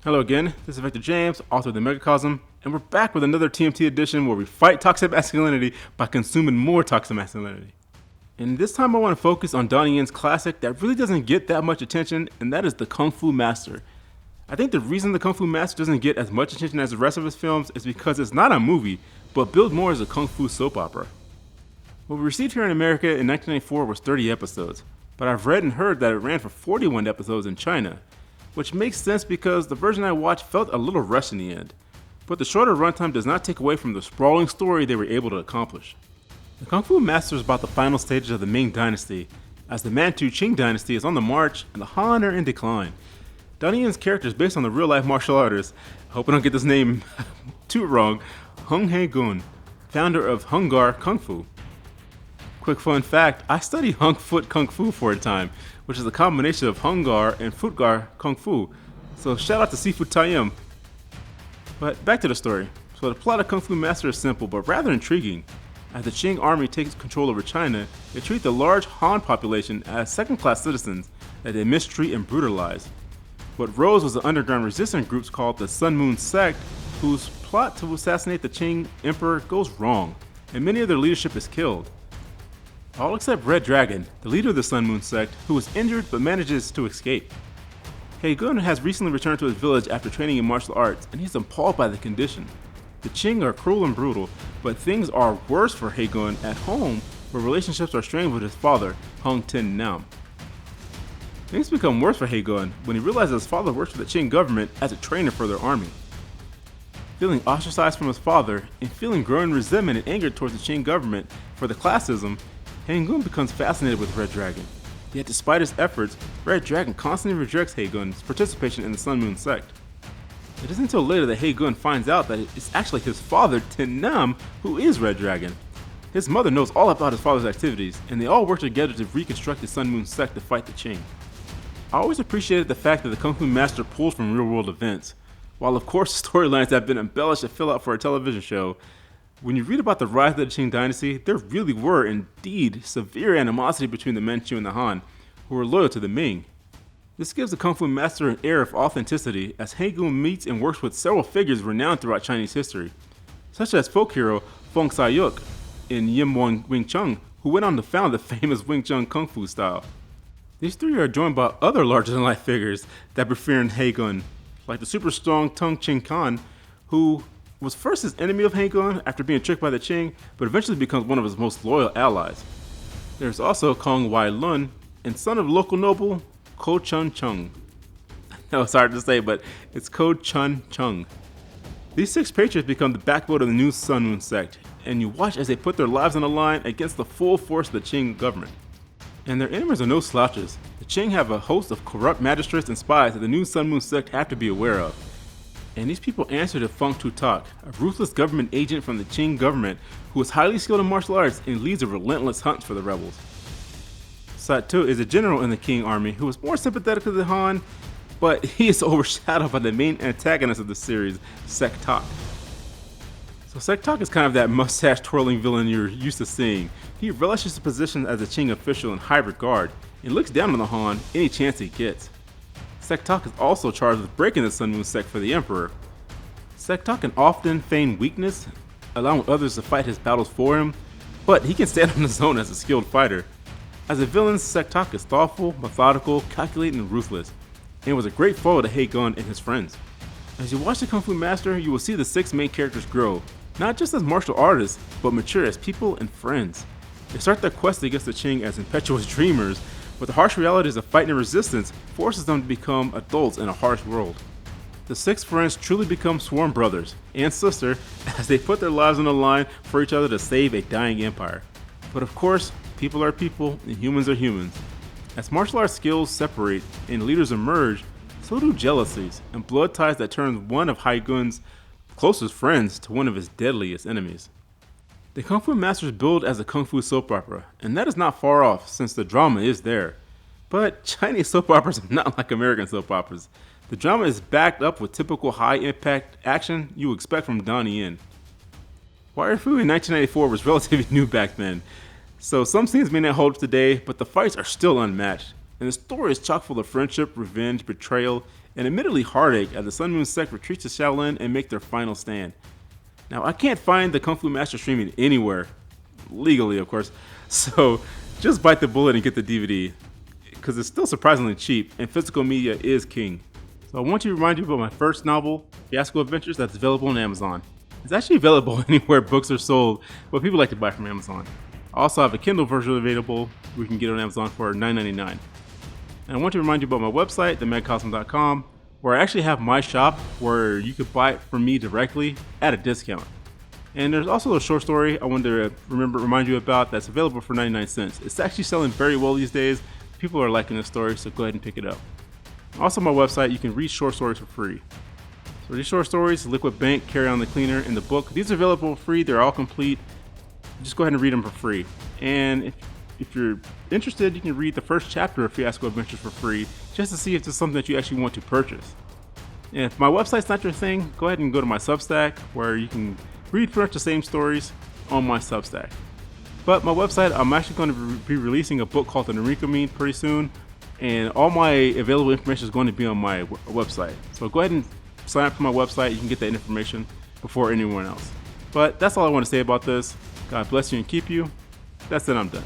Hello again, this is Victor James, author of the Megacosm, and we're back with another TMT edition where we fight toxic masculinity by consuming more toxic masculinity. And this time I want to focus on Donnie Yen's classic that really doesn't get that much attention, and that is The Kung Fu Master. I think the reason The Kung Fu Master doesn't get as much attention as the rest of his films is because it's not a movie, but billed more as a Kung Fu soap opera. What we received here in America in 1994 was 30 episodes, but I've read and heard that it ran for 41 episodes in China, which makes sense because the version I watched felt a little rushed in the end. But the shorter runtime does not take away from the sprawling story they were able to accomplish. The Kung Fu Master is about the final stages of the Ming Dynasty, as the Manchu Qing Dynasty is on the march and the Han are in decline. Donnie Yen's character is based on the real-life martial artist, I hope I don't get this name too wrong, Hung Hae-gun, founder of Hung Gar Kung Fu. Quick fun fact, I studied Hung Foot Kung Fu for a time, which is a combination of Hung Gar and Foot Gar Kung Fu, so shout out to Sifu Taiyam. But back to the story. So the plot of Kung Fu Master is simple but rather intriguing. As the Qing army takes control over China, they treat the large Han population as second-class citizens that they mistreat and brutalize. What rose was the underground resistance groups called the Sun Moon Sect, whose plot to assassinate the Qing emperor goes wrong, and many of their leadership is killed. All except Red Dragon, the leader of the Sun Moon Sect, who is injured but manages to escape. Hae-gun has recently returned to his village after training in martial arts, and he's appalled by the condition. The Qing are cruel and brutal, but things are worse for Hae-gun at home, where relationships are strained with his father, Hung Tin Nam. Things become worse for Hae-gun when he realizes his father works for the Qing government as a trainer for their army. Feeling ostracized from his father, and feeling growing resentment and anger towards the Qing government for the classism, Hae-gun becomes fascinated with Red Dragon. Yet despite his efforts, Red Dragon constantly rejects Hae-gun's participation in the Sun Moon Sect. It isn't until later that Hae-gun finds out that it's actually his father, Tin Nam, who is Red Dragon. His mother knows all about his father's activities, and they all work together to reconstruct the Sun Moon Sect to fight the Qing. I always appreciated the fact that the Kung Fu Master pulls from real-world events. While of course storylines have been embellished to fill out for a television show, when you read about the rise of the Qing dynasty, there really were indeed severe animosity between the Manchu and the Han, who were loyal to the Ming. This gives the Kung Fu Master an air of authenticity as Hae-gun meets and works with several figures renowned throughout Chinese history, such as folk hero Feng Sayuk in Yim Wing Chun, who went on to found the famous Wing Chun Kung Fu style. These three are joined by other larger-than-life figures that befriend Hae-gun, like the super strong Tung Ching Khan, who was first his enemy of Hae-gun after being tricked by the Qing, but eventually becomes one of his most loyal allies. There's also Kong Wai Lun, and son of local noble Ko Chun Chung. No, it's hard to say, but it's Ko Chun Chung. These six patriots become the backbone of the new Sun Moon Sect, and you watch as they put their lives on the line against the full force of the Qing government. And their enemies are no slouches. The Qing have a host of corrupt magistrates and spies that the new Sun Moon Sect have to be aware of. And these people answer to Feng Tu-tak, a ruthless government agent from the Qing government who is highly skilled in martial arts and leads a relentless hunt for the rebels. Sat-tu is a general in the Qing army who is more sympathetic to the Han, but he is overshadowed by the main antagonist of the series, Sek-tak. So Sek-tak is kind of that mustache-twirling villain you're used to seeing. He relishes his position as a Qing official in high regard and looks down on the Han any chance he gets. Sek-tak is also charged with breaking the Sun Moon Sect for the Emperor. Sek-tak can often feign weakness, allowing others to fight his battles for him, but he can stand on his own as a skilled fighter. As a villain, Sek-tak is thoughtful, methodical, calculating, and ruthless, and was a great foe to Hae-gun and his friends. As you watch the Kung Fu Master, you will see the six main characters grow, not just as martial artists, but mature as people and friends. They start their quest against the Qing as impetuous dreamers, but the harsh realities of fighting and resistance forces them to become adults in a harsh world. The six friends truly become sworn brothers and sister as they put their lives on the line for each other to save a dying empire. But of course, people are people and humans are humans. As martial arts skills separate and leaders emerge, so do jealousies and blood ties that turn one of Hae-gun's closest friends to one of his deadliest enemies. The Kung Fu Master is billed as a Kung Fu soap opera, and that is not far off since the drama is there. But Chinese soap operas are not like American soap operas. The drama is backed up with typical high-impact action you would expect from Donnie Yen. Wire Fu in 1994 was relatively new back then, so some scenes may not hold up today, but the fights are still unmatched, and the story is chock full of friendship, revenge, betrayal, and admittedly heartache as the Sun Moon sect retreats to Shaolin and make their final stand. Now, I can't find the Kung Fu Master streaming anywhere, legally of course, so just bite the bullet and get the DVD, because it's still surprisingly cheap and physical media is king. So I want to remind you about my first novel, Fiasco Adventures, that's available on Amazon. It's actually available anywhere books are sold, but people like to buy from Amazon. I also have a Kindle version available we can get on Amazon for $9.99. And I want to remind you about my website, themegacosm.com, where I actually have my shop where you could buy it from me directly at a discount. And there's also a short story I wanted to remind you about that's available for 99 cents. It's actually selling very well these days. People are liking this story, so go ahead and pick it up. Also on my website, you can read short stories for free. So these short stories, Liquid Bank, Carry On the Cleaner, and the book, these are available for free. They're all complete. Just go ahead and read them for free. And if you're interested, you can read the first chapter of Fiasco Adventures for free, just to see if it's something that you actually want to purchase. And if my website's not your thing, go ahead and go to my Substack, where you can read pretty much the same stories on my Substack. But my website, I'm actually going to be releasing a book called The Nariko Meme pretty soon, and all my available information is going to be on my website. So go ahead and sign up for my website. You can get that information before anyone else. But that's all I want to say about this. God bless you and keep you. That's it, I'm done.